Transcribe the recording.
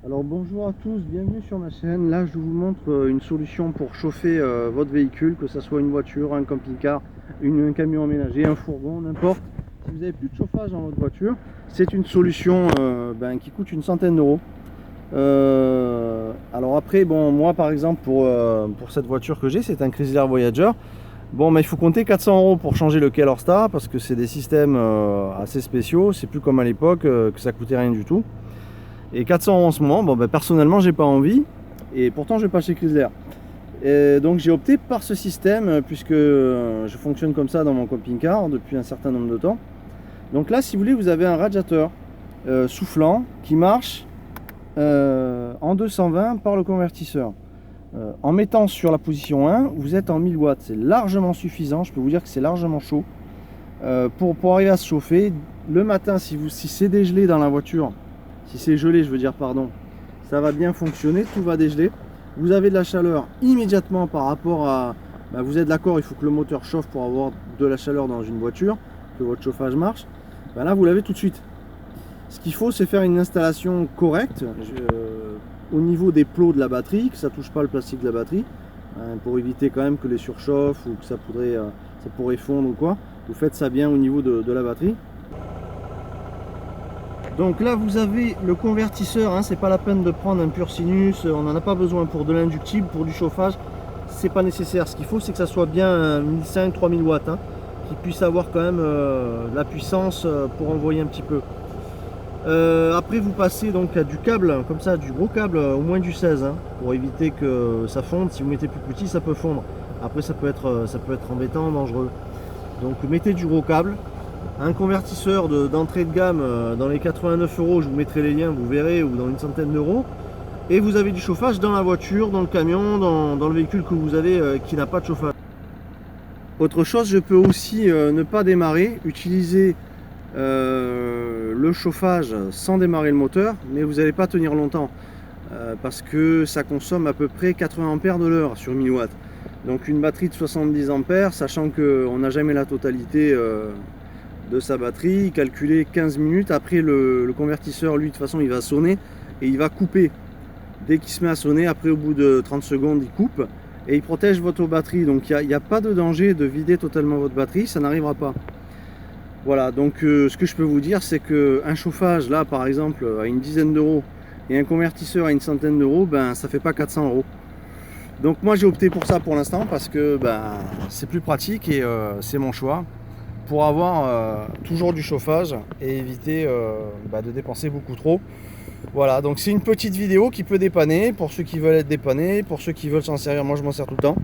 Alors bonjour à tous, bienvenue sur ma chaîne. Là je vous montre une solution pour chauffer votre véhicule, que ce soit une voiture, un camping-car, un camion aménagé, un fourgon, n'importe. Si vous n'avez plus de chauffage dans votre voiture, c'est une solution qui coûte une centaine d'euros. Alors après, bon, moi par exemple pour cette voiture que j'ai, c'est un Chrysler Voyager. Bon, mais il faut compter 400 euros pour changer le Keylor parce que c'est des systèmes assez spéciaux. C'est plus comme à l'époque que ça coûtait rien du tout. Et 400 euros en ce moment, bon, personnellement j'ai pas envie, et pourtant je vais pas chez Chrysler. Et donc j'ai opté par ce système puisque je fonctionne comme ça dans mon camping-car depuis un certain nombre de temps. Donc là, si vous voulez, vous avez un radiateur soufflant qui marche en 220 par le convertisseur. En mettant sur la position 1, vous êtes en 1000 watts, c'est largement suffisant. Je peux vous dire que c'est largement chaud pour arriver à se chauffer. Le matin, si c'est dégelé dans la voiture, si c'est gelé, je veux dire, pardon, ça va bien fonctionner, tout va dégeler. Vous avez de la chaleur immédiatement par rapport à... vous êtes d'accord, il faut que le moteur chauffe pour avoir de la chaleur dans une voiture, que votre chauffage marche. Là, vous l'avez tout de suite. Ce qu'il faut, c'est faire une installation correcte au niveau des plots de la batterie, que ça ne touche pas le plastique de la batterie, pour éviter quand même que les surchauffes ou que ça pourrait fondre ou quoi. Vous faites ça bien au niveau de la batterie. Donc là vous avez le convertisseur, hein, c'est pas la peine de prendre un pur sinus, on n'en a pas besoin pour de l'inductible, pour du chauffage, c'est pas nécessaire. Ce qu'il faut, c'est que ça soit bien 1500-3000 watts, hein, qu'il puisse avoir quand même la puissance pour envoyer un petit peu. Après vous passez donc à du câble, comme ça, du gros câble, au moins du 16, hein, pour éviter que ça fonde. Si vous mettez plus petit, ça peut fondre. Après ça peut être embêtant, dangereux. Donc mettez du gros câble. Un convertisseur d'entrée de gamme dans les 89 euros, je vous mettrai les liens, vous verrez, ou dans une centaine d'euros. Et vous avez du chauffage dans la voiture, dans le camion, dans le véhicule que vous avez qui n'a pas de chauffage. Autre chose, je peux aussi ne pas démarrer, utiliser le chauffage sans démarrer le moteur, mais vous n'allez pas tenir longtemps parce que ça consomme à peu près 80 ampères de l'heure sur 1000 watts. Donc une batterie de 70 ampères, sachant qu'on n'a jamais la totalité de sa batterie, calculer 15 minutes. Après le convertisseur, lui, de toute façon il va sonner et il va couper dès qu'il se met à sonner. Après, au bout de 30 secondes, il coupe et il protège votre batterie. Donc il n'y a pas de danger de vider totalement votre batterie, ça n'arrivera pas. Voilà, donc ce que je peux vous dire, c'est qu'un chauffage là par exemple à une dizaine d'euros et un convertisseur à une centaine d'euros, ça fait pas 400 euros. Donc moi j'ai opté pour ça pour l'instant parce que c'est plus pratique et c'est mon choix pour avoir toujours du chauffage et éviter de dépenser beaucoup trop. Voilà, donc c'est une petite vidéo qui peut dépanner pour ceux qui veulent être dépannés, pour ceux qui veulent s'en servir. Moi je m'en sers tout le temps.